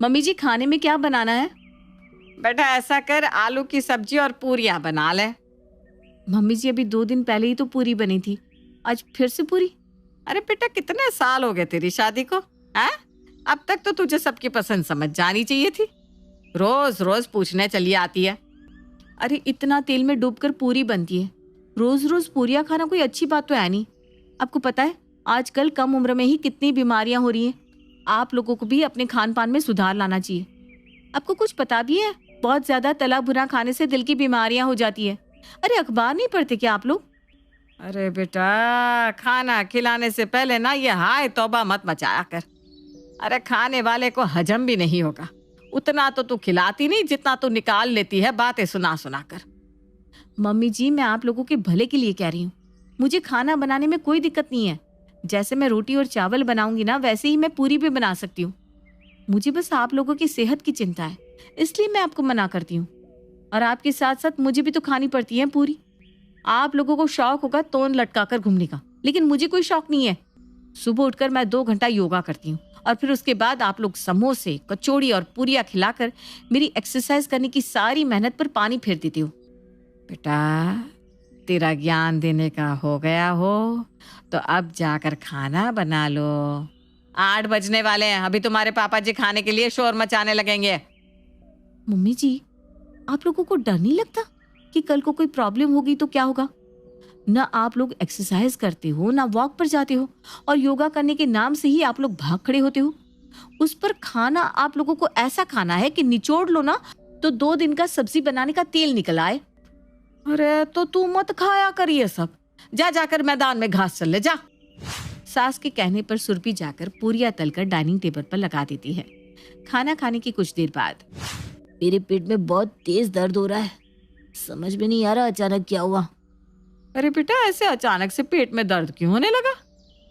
Mummy जी खाने में क्या बनाना है? बेटा ऐसा कर, आलू की सब्जी और पूरियां बना ले। मम्मी जी अभी 2 दिन पहले ही तो पूरी बनी थी, आज फिर से पूरी? अरे बेटा कितने साल हो गए तेरी शादी को, हैं? अब तक तो तुझे सबकी पसंद समझ जानी चाहिए थी। रोज रोज पूछने चली आती है। अरे इतना तेल में डूबकर पूरी बनती है, रोज रोज पूरियां खाना कोई अच्छी बात तो है नहीं। आपको पता है आजकल कम उम्र में ही कितनी बीमारियां हो रही हैं। आप लोगों को भी अपने खान पान में सुधार लाना चाहिए। आपको कुछ पता भी है, बहुत ज्यादा तला भुना खाने से दिल की बीमारियां हो जाती है। अरे अखबार नहीं पढ़ते क्या आप लोग? अरे बेटा खाना खिलाने से पहले ना ये हाय तौबा मत मचाया कर। अरे खाने वाले को हजम भी नहीं होगा। उतना तो तू खिलाती नहीं जितना तू निकाल लेती है बातें सुना सुना कर। मम्मी जी मैं आप लोगों के भले के लिए कह रही हूँ। मुझे खाना बनाने में कोई दिक्कत नहीं है। जैसे मैं रोटी और चावल बनाऊंगी ना वैसे ही मैं पूरी भी बना सकती हूँ। मुझे बस आप लोगों की सेहत की चिंता है, इसलिए मैं आपको मना करती हूँ। और आपके साथ साथ मुझे भी तो खानी पड़ती है पूरी। आप लोगों को शौक होगा तोन लटकाकर घूमने का, लेकिन मुझे कोई शौक नहीं है। सुबह उठकर मैं 2 घंटा योगा करती हूँ और फिर उसके बाद आप लोग समोसे कचौड़ी और पूरियां खिलाकर मेरी एक्सरसाइज करने की सारी मेहनत पर पानी फेर देती हूँ। बेटा तेरा ज्ञान देने का हो गया हो तो अब जाकर खाना बना लो। 8 बजने वाले हैं, अभी तुम्हारे पापा जी खाने के लिए शोर मचाने लगेंगे। मम्मी जी आप लोगों को डर नहीं लगता कि कल को कोई प्रॉब्लम होगी तो क्या होगा? ना आप लोग एक्सरसाइज करते हो ना वॉक पर जाते हो, और योगा करने के नाम से ही आप लोग भाग खड़े होते हो। उस पर खाना आप लोगों को ऐसा खाना है कि निचोड़ लो ना तो 2 दिन का सब्जी बनाने का तेल निकल आए। अरे तो तू मत खाया कर ये सब, जा जाकर मैदान में घास चल ले जा। सास के कहने पर सुरभि जाकर पूरियां तलकर डाइनिंग टेबल पर लगा देती है। खाना खाने की कुछ देर बाद, मेरे पेट में बहुत तेज दर्द हो रहा है, समझ में नहीं आ रहा अचानक क्या हुआ। अरे बेटा ऐसे अचानक से पेट में दर्द क्यों होने लगा?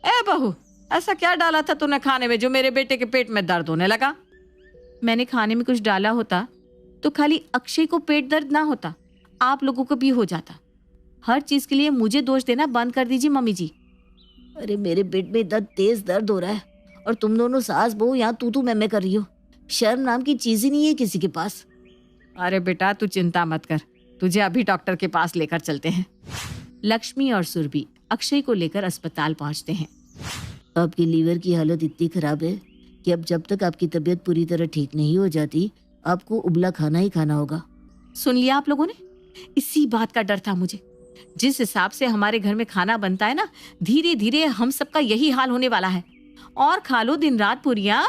ए बहू ऐसा क्या डाला था तूने खाने में जो मेरे बेटे के पेट में दर्द होने लगा? मैंने खाने में कुछ डाला होता तो खाली अक्षय को पेट दर्द ना होता, आप लोगों को भी हो जाता। हर चीज के लिए मुझे दोष देना बंद कर दीजिए मम्मी जी। अरे मेरे पेट में इतना तेज दर्द हो रहा है और तुम दोनों सास बहू यहाँ तू मैं कर रही हो। शर्म नाम की चीज ही नहीं है किसी के पास। अरे बेटा तू चिंता मत कर, तुझे अभी डॉक्टर के पास लेकर चलते हैं। लक्ष्मी और सुरभि अक्षय को लेकर अस्पताल पहुंचते हैं। आपकी लीवर की हालत इतनी खराब है कि अब जब तक आपकी तबीयत पूरी तरह ठीक नहीं हो जाती आपको उबला खाना ही खाना होगा। सुन लिया आप लोगों ने? इसी बात का डर था मुझे। जिस हिसाब से हमारे घर में खाना बनता है ना, धीरे धीरे हम सबका यही हाल होने वाला है। और खा लो दिन रात पूरियां।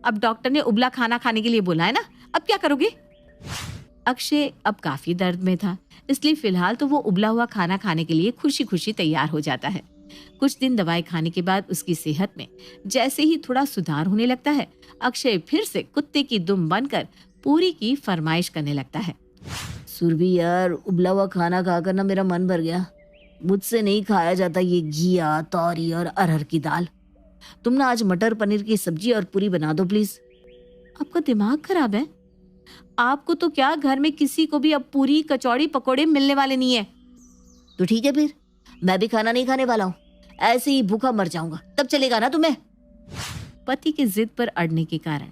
अब डॉक्टर ने उबला खाना खाने के लिए बोला है ना, अब क्या करोगे? अक्षय अब काफी दर्द में था, इसलिए फिलहाल तो वो उबला हुआ खाना खाने के लिए खुशी खुशी तैयार हो जाता है। कुछ दिन दवाई खाने के बाद उसकी सेहत में जैसे ही थोड़ा सुधार होने लगता है, अक्षय फिर से कुत्ते की दुम बनकर पूरी की फरमाइश करने लगता है। सुरभि यार उबला हुआ खाना खाकर ना मेरा मन भर गया। मुझसे नहीं खाया जाता ये घिया तौरी और अरहर की दाल। तुम ना आज मटर पनीर की सब्जी और पूरी बना दो प्लीज। आपका दिमाग खराब है? आपको तो क्या घर में किसी को भी अब पूरी कचौड़ी पकोड़े मिलने वाले नहीं है। तो ठीक है फिर मैं भी खाना नहीं खाने वाला हूँ, ऐसे ही भूखा मर जाऊंगा, तब चलेगा ना तुम्हें? पति के जिद पर अड़ने के कारण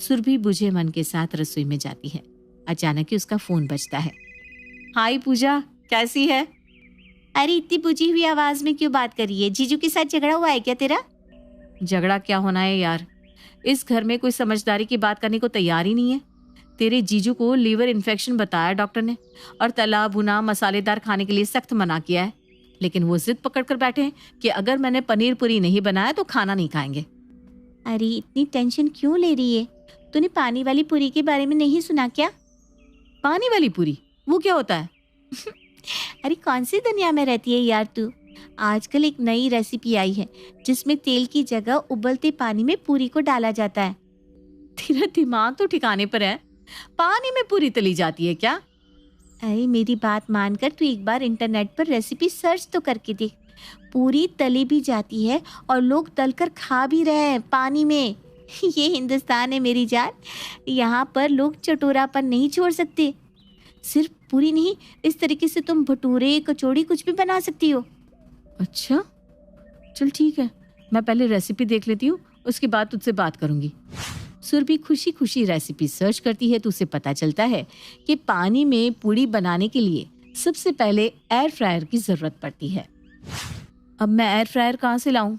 सुरभि बुझे मन के साथ रसोई में जाती है। अचानक ही उसका फोन बजता है। हाय पूजा, कैसी है? अरे इतनी बुझी हुई आवाज में क्यों बात कर रही है? जीजू के साथ झगड़ा हुआ है क्या तेरा? झगड़ा क्या होना है यार, इस घर में कोई समझदारी की बात करने को तैयार ही नहीं है। तेरे जीजू को लीवर इन्फेक्शन बताया डॉक्टर ने और तला भुना मसालेदार खाने के लिए सख्त मना किया है, लेकिन वो जिद पकड़ कर बैठे हैं कि अगर मैंने पनीर पूरी नहीं बनाया तो खाना नहीं खाएंगे। अरे इतनी टेंशन क्यों ले रही है? तूने पानी वाली पूरी के बारे में नहीं सुना क्या? पानी वाली पूरी वो क्या होता है? अरे कौन सी दुनिया में रहती है यार तू? आजकल एक नई रेसिपी आई है जिसमें तेल की जगह उबलते पानी में पूरी को डाला जाता है। तेरा दिमाग तो ठिकाने पर है, पानी में पूरी तली जाती है क्या? अरे मेरी बात मानकर तू एक बार इंटरनेट पर रेसिपी सर्च तो करके देख। पूरी तली भी जाती है और लोग तलकर खा भी रहे हैं पानी में। ये हिंदुस्तान है मेरी जान, यहाँ पर लोग चटोरापन नहीं छोड़ सकते। सिर्फ पूरी नहीं, इस तरीके से तुम भटूरे कचौड़ी कुछ भी बना सकती हो। अच्छा चल ठीक है, मैं पहले रेसिपी देख लेती हूँ, उसके बाद तुझसे बात करूंगी। सुरभि खुशी खुशी रेसिपी सर्च करती है तो उसे पता चलता है कि पानी में पूड़ी बनाने के लिए सबसे पहले एयर फ्रायर की जरूरत पड़ती है। अब मैं एयर फ्रायर कहाँ से लाऊं?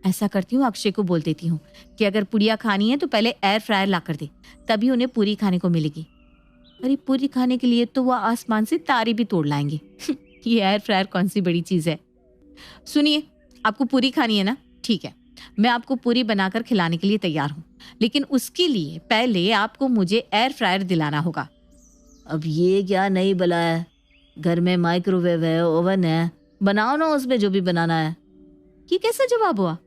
ऐसा करती हूँ, अक्षय को बोल देती हूँ कि अगर पूड़ियाँ खानी है तो पहले एयर फ्रायर ला कर दे, तभी उन्हें पूरी खाने को मिलेगी। अरे पूरी खाने के लिए तो वह आसमान से तारे भी तोड़ लाएंगे। ये एयर फ्रायर कौन सी बड़ी चीज है। सुनिए, आपको पूरी खानी है ना? ठीक है, मैं आपको पूरी बनाकर खिलाने के लिए तैयार हूँ, लेकिन उसके लिए पहले आपको मुझे एयर फ्रायर दिलाना होगा। अब ये क्या नई बला है? घर में माइक्रोवेव है, ओवन है, बनाओ ना उसमें जो भी बनाना है। ये कैसा जवाब हुआ?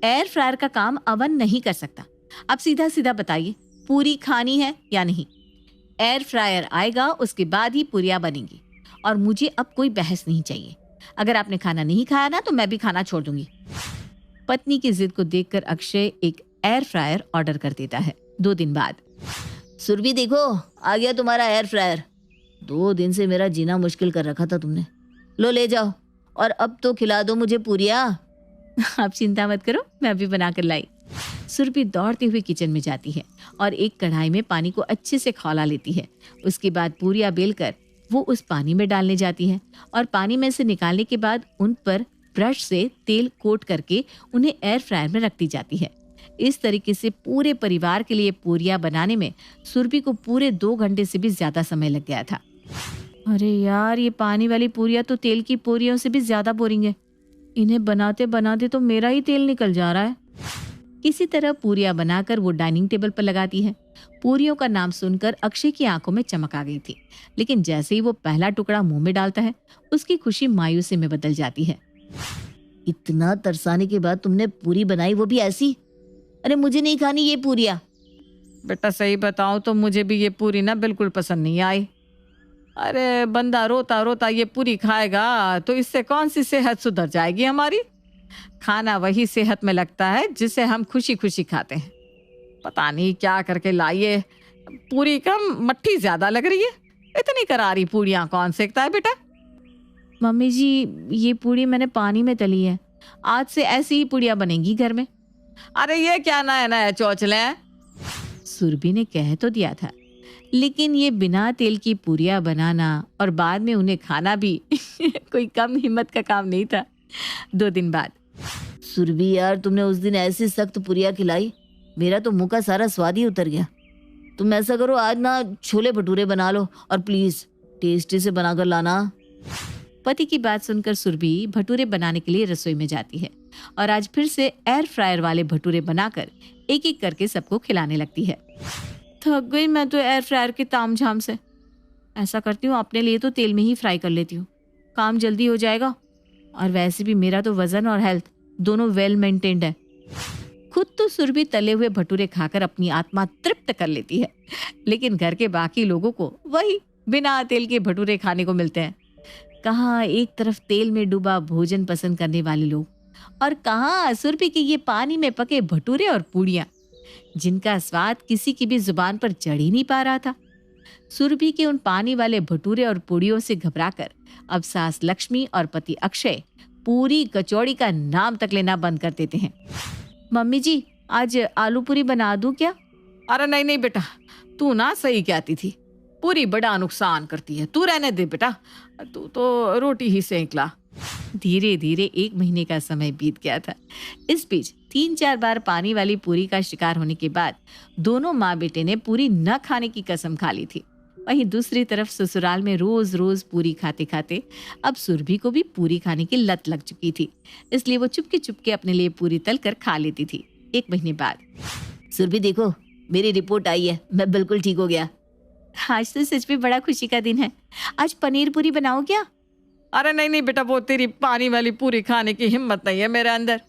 एयर फ्रायर का काम ओवन नहीं कर सकता। आप सीधा सीधा बताइए, पूरी खानी है या नहीं? एयर फ्रायर आएगा, उसके बाद ही पूरियां बनेंगी, और मुझे अब कोई बहस नहीं चाहिए। अगर आपने खाना नहीं खाया ना तो मैं भी खाना छोड़ दूंगी। पत्नी की जिद को देखकर अक्षय एक एयर फ्रायर ऑर्डर कर देता है। 2 दिन बाद, सुरभि देखो, आ गया तुम्हारा एयर फ्रायर। 2 दिन से मेरा जीना मुश्किल कर रखा था तुमने। लो ले जाओ, और अब तो खिला दो मुझे पूरियां। आप चिंता मत करो, मैं अभी बनाकर लाई। सुरभि दौड़ती हुई किचन में जाती है और एक कढ़ाई में पानी को अच्छे से खौला लेती है। उसके बाद पूरियां बेलकर वो उस पानी में डालने जाती है, और पानी में से निकालने के बाद उन पर ब्रश से तेल कोट करके उन्हें एयर फ्रायर में रख दी जाती है। इस तरीके से पूरे परिवार के लिए पूरियां बनाने में सुरभि को पूरे 2 घंटे से भी ज्यादा समय लग गया था। अरे यार, ये पानी वाली पूरियां तो तेल की पूरियों से भी ज्यादा बोरिंग है। इन्हें बनाते बनाते तो मेरा ही तेल निकल जा रहा है। किसी तरह पूरियां बनाकर वो डाइनिंग टेबल पर लगाती है। पूरियों का नाम सुनकर अक्षय की आंखों में चमक आ गई थी, लेकिन जैसे ही वो पहला टुकड़ा मुंह में डालता है, उसकी खुशी मायूसी में बदल जाती है। इतना तरसाने के बाद तुमने पूरी बनाई, वो भी ऐसी? अरे मुझे नहीं खानी ये पूरियां। बेटा सही बताऊं तो मुझे भी ये पूरी ना बिल्कुल पसंद नहीं आई। अरे बंदा रोता रोता ये पूरी खाएगा तो इससे कौन सी सेहत सुधर जाएगी हमारी? खाना वही सेहत में लगता है जिसे हम खुशी खुशी खाते हैं। पता नहीं क्या करके लाइए, पूरी कम मट्ठी ज्यादा लग रही है। इतनी करारी पूरियां कौन सेकता है बेटा? मम्मी जी, ये पूरी मैंने पानी में तली है। आज से ऐसी ही पूरियां बनेंगी घर में। अरे ये क्या नया नया चौचले हैं? सुरभि ने कह तो दिया था, लेकिन ये बिना तेल की पूरियां बनाना और बाद में उन्हें खाना भी कोई कम हिम्मत का काम नहीं था। 2 दिन बाद, सुरभि यार, तुमने उस दिन ऐसी सख्त पूरियां खिलाई, मेरा तो मुंह का सारा स्वाद ही उतर गया। तुम ऐसा करो, आज ना छोले भटूरे बना लो, और प्लीज टेस्टी से बनाकर लाना। पति की बात सुनकर सुरभि भटूरे बनाने के लिए रसोई में जाती है, और आज फिर से एयर फ्रायर वाले भटूरे बनाकर एक एक करके सबको खिलाने लगती है। थक गई मैं तो एयर फ्रायर के तामझाम से। ऐसा करती हूँ, अपने लिए तो तेल में ही फ्राई कर लेती हूँ, काम जल्दी हो जाएगा, और वैसे भी मेरा तो वजन और हेल्थ दोनों वेल मेंटेन्ड है। खुद तो सुरभि तले हुए भटूरे खाकर अपनी आत्मा तृप्त कर लेती है, लेकिन घर के बाकी लोगों को वही बिना तेल के भटूरे खाने को मिलते हैं। कहाँ एक तरफ तेल में डूबा भोजन पसंद करने वाले लोग, और कहाँ सुरभि के ये पानी में पके भटूरे और पूड़ियां, जिनका स्वाद किसी की भी जुबान पर चढ़ ही नहीं पा रहा था। सुरभि के उन पानी वाले भटूरे और पूड़ियों से घबराकर अब सास लक्ष्मी और पति अक्षय पूरी कचौड़ी का नाम तक लेना बंद कर देते हैं। मम्मी जी, आज आलू पूरी बना दूं क्या? अरे नहीं नहीं बेटा, तू ना सही कहती थी, पूरी बड़ा नुकसान करती है, तू रहने दे बेटा, तू तो रोटी ही सेंक ला। धीरे धीरे 1 महीने का समय बीत गया था। इस बीच 3-4 बार पानी वाली पूरी का शिकार होने के बाद दोनों माँ बेटे ने पूरी न खाने की कसम खा ली थी। वहीं दूसरी तरफ ससुराल में रोज रोज पूरी खाते खाते अब सुरभि को भी पूरी खाने की लत लग चुकी थी, इसलिए वो चुपके चुपके अपने लिए पूरी तल कर खा लेती थी। 1 महीने बाद, सुरभि देखो, मेरी रिपोर्ट आई है, मैं बिल्कुल ठीक हो गया। आज तो सच में बड़ा खुशी का दिन है। आज पनीर पूरी बनाओ क्या? अरे नहीं नहीं बेटा, वो तेरी पानी वाली पूरी खाने की हिम्मत नहीं है मेरे अंदर।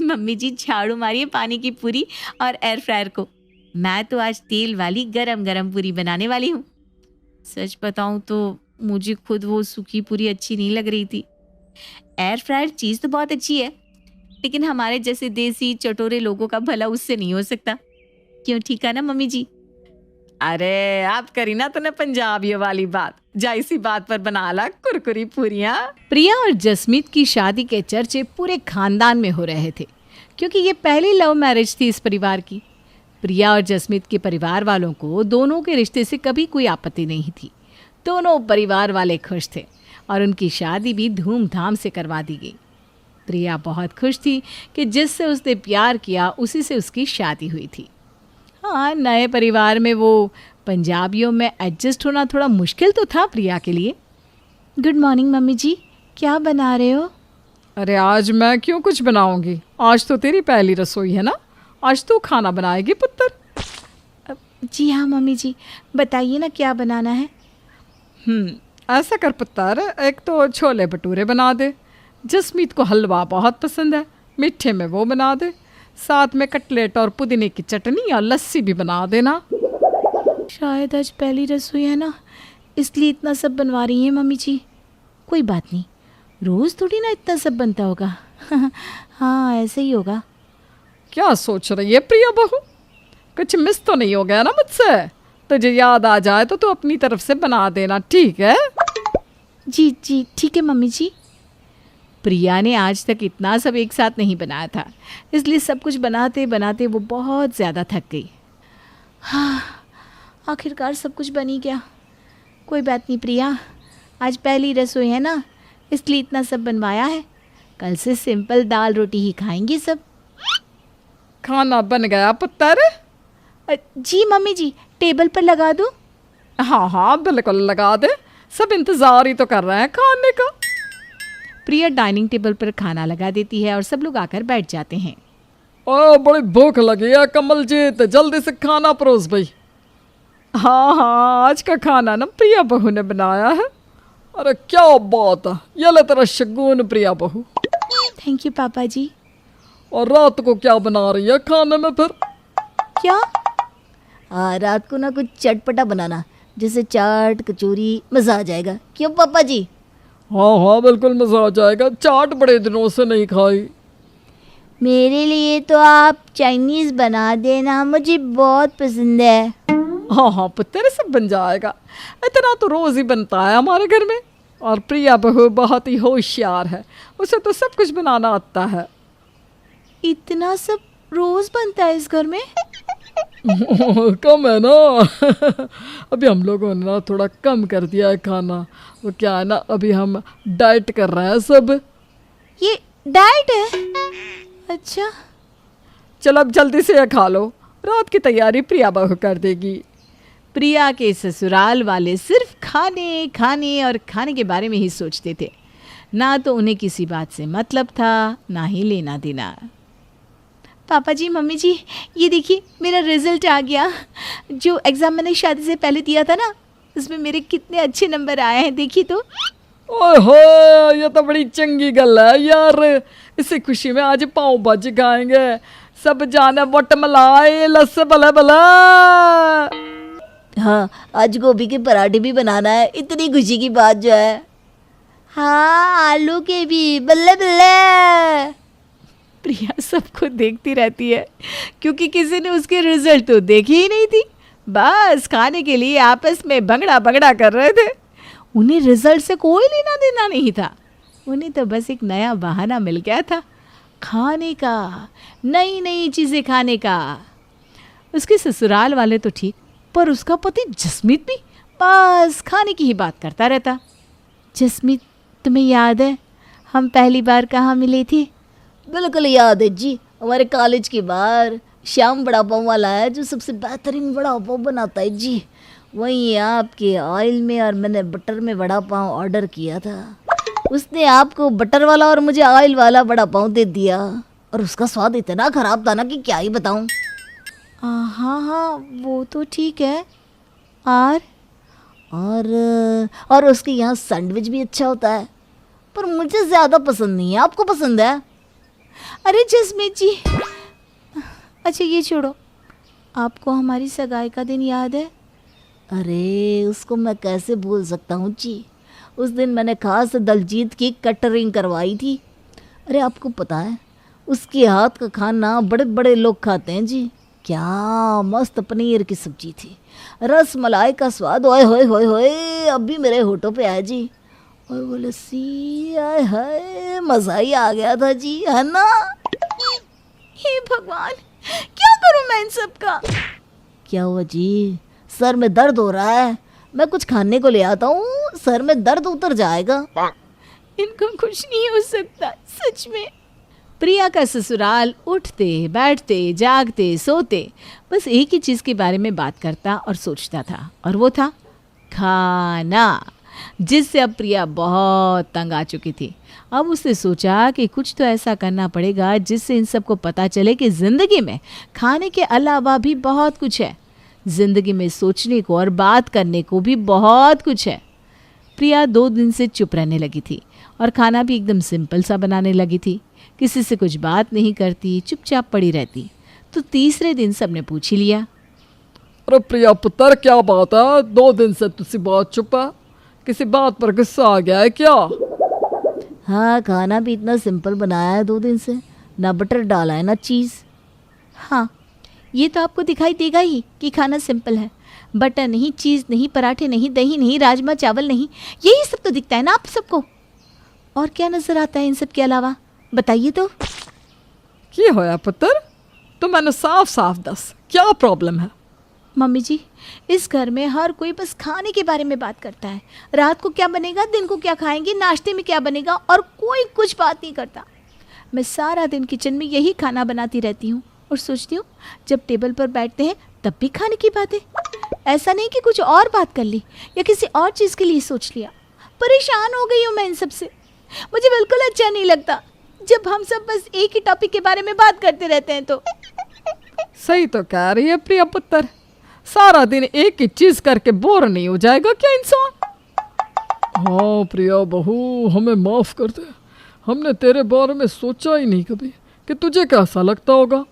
मम्मी जी, झाड़ू मारिए पानी की पूरी और एयर फ्रायर को। मैं तो आज तेल वाली गरम गरम पूरी बनाने वाली हूँ। सच बताऊं तो मुझे खुद वो सूखी पूरी अच्छी नहीं लग रही थी। एयर फ्रायर चीज तो बहुत अच्छी है, लेकिन हमारे जैसे देसी चटोरे लोगों का भला उससे नहीं हो सकता। क्यों, ठीक है ना मम्मी जी? अरे आप करी ना तूने पंजाबी वाली बात, जा इसी बात पर बना ला कुरकुरी पूरियां। प्रिया और जसमीत की शादी के चर्चे पूरे खानदान में हो रहे थे, क्योंकि ये पहली लव मैरिज थी इस परिवार की। प्रिया और जसमीत के परिवार वालों को दोनों के रिश्ते से कभी कोई आपत्ति नहीं थी। दोनों परिवार वाले खुश थे और उनकी शादी भी धूमधाम से करवा दी गई। प्रिया बहुत खुश थी कि जिससे उसने प्यार किया उसी से उसकी शादी हुई थी। हाँ, नए परिवार में वो पंजाबियों में एडजस्ट होना थोड़ा मुश्किल तो था प्रिया के लिए। गुड मॉर्निंग मम्मी जी, क्या बना रहे हो? अरे आज मैं क्यों कुछ बनाऊंगी, आज तो तेरी पहली रसोई है ना, आज तू खाना बनाएगी पुत्र। जी हाँ मम्मी जी, बताइए ना क्या बनाना है। ऐसा कर पुत्र, एक तो छोले भटूरे बना दे, जसमीत को हलवा बहुत पसंद है, मीठे में वो बना दे, साथ में कटलेट और पुदीने की चटनी और लस्सी भी बना देना। शायद आज पहली रसोई है ना, इसलिए इतना सब बनवा रही हैं मम्मी जी। कोई बात नहीं, रोज़ थोड़ी ना इतना सब बनता होगा। हाँ ऐसे ही होगा। क्या सोच रही है प्रिया बहू, कुछ मिस तो नहीं हो गया ना मुझसे? तुझे याद आ जाए तो तू अपनी तरफ से बना देना, ठीक है? जी जी ठीक है मम्मी जी। प्रिया ने आज तक इतना सब एक साथ नहीं बनाया था, इसलिए सब कुछ बनाते बनाते वो बहुत ज़्यादा थक गई। हाँ, आखिरकार सब कुछ बन ही गया। कोई बात नहीं प्रिया, आज पहली रसोई है ना, इसलिए इतना सब बनवाया है। कल से सिंपल दाल रोटी ही खाएंगे सब। खाना बन गया पुत्र? जी मम्मी जी, टेबल पर लगा दूँ? हाँ हाँ बिल्कुल लगा दे, सब इंतज़ार ही तो कर रहे हैं खाने का। प्रिया डाइनिंग टेबल पर खाना लगा देती है और सब लोग आकर बैठ जाते हैं। ओ बड़ी भूख लगी है कमलजीत, जल्दी से खाना परोस भाई। हाँ हाँ, आज का खाना ना प्रिया बहू ने बनाया है। अरे क्या बात है, ये ले तेरा शगुन प्रिया बहू। थैंक यू पापा जी। और रात को क्या बना रही है खाने में फिर? क्या? रात को ना कुछ चटपटा बनाना, जैसे चाट कचौरी, मज़ा आ जाएगा। क्यों पापा जी? हाँ हाँ बिल्कुल मज़ा आ जाएगा, चाट बड़े दिनों से नहीं खाई। मेरे लिए तो आप चाइनीज़ बना देना, मुझे बहुत पसंद है। हाँ हाँ पुत्र, सब बन जाएगा, इतना तो रोज़ ही बनता है हमारे घर में। और प्रिया बहू बहुत ही होशियार है, उसे तो सब कुछ बनाना आता है। इतना सब रोज़ बनता है इस घर में? कम है ना। अभी हम लोगों ने ना थोड़ा कम कर दिया है खाना, वो क्या है ना, अभी हम डाइट कर रहे हैं सब। ये डाइट है? अच्छा चलो अब जल्दी से ये खा लो, रात की तैयारी प्रिया बहू कर देगी। प्रिया के ससुराल वाले सिर्फ खाने खाने और खाने के बारे में ही सोचते थे, ना तो उन्हें किसी बात से मतलब था, ना ही लेना देना। पापा जी मम्मी जी, ये देखिए मेरा रिजल्ट आ गया। जो एग्ज़ाम मैंने शादी से पहले दिया था ना, उसमें मेरे कितने अच्छे नंबर आए हैं, देखिए तो। ओहो, ये तो बड़ी चंगी गल है यार, इसी खुशी में आज पाव भाजी खाएंगे, सब जाने वट मलाई लस भला भला। हाँ, आज गोभी के पराठे भी बनाना है, इतनी खुशी की बात जो है। हाँ, आलू के भी, बल्ले बल्ले। प्रिया सबको देखती रहती है, क्योंकि किसी ने उसके रिजल्ट तो देखी ही नहीं थी, बस खाने के लिए आपस में भंगड़ा भंगड़ा कर रहे थे। उन्हें रिजल्ट से कोई लेना देना नहीं था, उन्हें तो बस एक नया बहाना मिल गया था खाने का, नई नई चीज़ें खाने का। उसके ससुराल वाले तो ठीक, पर उसका पति जसमीत भी बस खाने की ही बात करता रहता। जसमीत, तुम्हें याद है हम पहली बार कहाँ मिले थे? बिल्कुल याद है जी, हमारे कॉलेज के बाहर श्याम वड़ा पाव वाला है जो सबसे बेहतरीन वड़ा पाव बनाता है जी, वहीं आपके ऑयल में और मैंने बटर में वड़ा पाव ऑर्डर किया था। उसने आपको बटर वाला और मुझे ऑयल वाला वड़ा पाव दे दिया, और उसका स्वाद इतना ख़राब था ना कि क्या ही बताऊं। हाँ हाँ वो तो ठीक है। और उसके यहाँ सैंडविच भी अच्छा होता है, पर मुझे ज़्यादा पसंद नहीं है। आपको पसंद है? अरे जसमीत जी, अच्छा ये छोड़ो, आपको हमारी सगाई का दिन याद है? अरे उसको मैं कैसे भूल सकता हूँ जी, उस दिन मैंने खास दलजीत की कैटरिंग करवाई थी। अरे आपको पता है उसके हाथ का खाना बड़े बड़े लोग खाते हैं जी। क्या मस्त पनीर की सब्जी थी, रस मलाई का स्वाद, ओए होए होए होए, अब भी मेरे होठों पे आया जी। और वो लस्सी, आए हाय, मज़ा ही आ गया था जी, है ना? हे भगवान, क्या करूं मैं इन सब का? क्या हुआ जी? सर में दर्द हो रहा है, मैं कुछ खाने को ले आता हूँ, सर में दर्द उतर जाएगा। इनको कुछ नहीं हो सकता सच में। प्रिया का ससुराल उठते बैठते जागते सोते बस एक ही चीज़ के बारे में बात करता और सोचता था, और वो था खाना, जिससे अब प्रिया बहुत तंग आ चुकी थी। अब उसने सोचा कि कुछ तो ऐसा करना पड़ेगा जिससे इन सबको पता चले कि ज़िंदगी में खाने के अलावा भी बहुत कुछ है। ज़िंदगी में सोचने को और बात करने को भी बहुत कुछ है। प्रिया 2 दिन से चुप रहने लगी थी और खाना भी एकदम सिंपल सा बनाने लगी थी। किसी से कुछ बात नहीं करती, चुपचाप पड़ी रहती। तो तीसरे दिन सबने पूछ ही लिया, अरे प्रिया पुत्र, क्या बात है? 2 दिन से तुझसे बहुत चुप है, किसी बात पर गुस्सा आ गया है क्या? हाँ, खाना भी इतना सिंपल बनाया है 2 दिन से, ना बटर डाला है ना चीज़। हाँ, ये तो आपको दिखाई देगा ही कि खाना सिंपल है। बटर नहीं, चीज़ नहीं, पराठे नहीं, दही नहीं, राजमा चावल नहीं, यही सब तो दिखता है ना आप सबको। और क्या नज़र आता है इन सब के अलावा, बताइए तो। की होया पुत्र, तू मैंने साफ साफ दस, क्या प्रॉब्लम है? मम्मी जी, इस घर में हर कोई बस खाने के बारे में बात करता है। रात को क्या बनेगा, दिन को क्या खाएंगे, नाश्ते में क्या बनेगा, और कोई कुछ बात नहीं करता। मैं सारा दिन किचन में यही खाना बनाती रहती हूँ और सोचती हूँ जब टेबल पर बैठते हैं तब भी खाने की बातें। ऐसा नहीं कि कुछ और बात कर ली या किसी और चीज़ के लिए सोच लिया। परेशान हो गई हूँ मैं इन सब से। मुझे बिल्कुल अच्छा नहीं लगता जब हम सब बस एक ही टॉपिक के बारे में बात करते रहते हैं। तो सही तो कह रही है प्रिया पुत्र, सारा दिन एक ही चीज करके बोर नहीं हो जाएगा क्या इंसान? हाँ प्रिया बहू, हमें माफ कर दे, हमने तेरे बारे में सोचा ही नहीं कभी कि तुझे कैसा लगता होगा।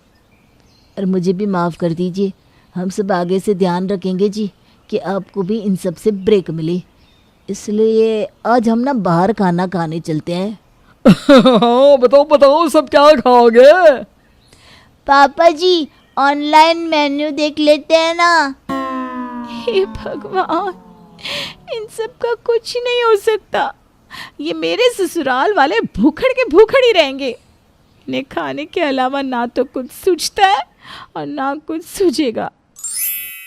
और मुझे भी माफ़ कर दीजिए, हम सब आगे से ध्यान रखेंगे जी कि आपको भी इन सब से ब्रेक मिले। इसलिए आज हम ना बाहर खाना खाने चलते हैं। हाँ बताओ बताओ, सब क्या खाओगे? पापा जी, ऑनलाइन मेन्यू देख लेते हैं ना। हे भगवान, इन सब का कुछ नहीं हो सकता। ये मेरे ससुराल वाले भूखड़ के भूखड़ ही रहेंगे। इन्हें खाने के अलावा ना तो कुछ सूझता है और ना कुछ सूझेगा।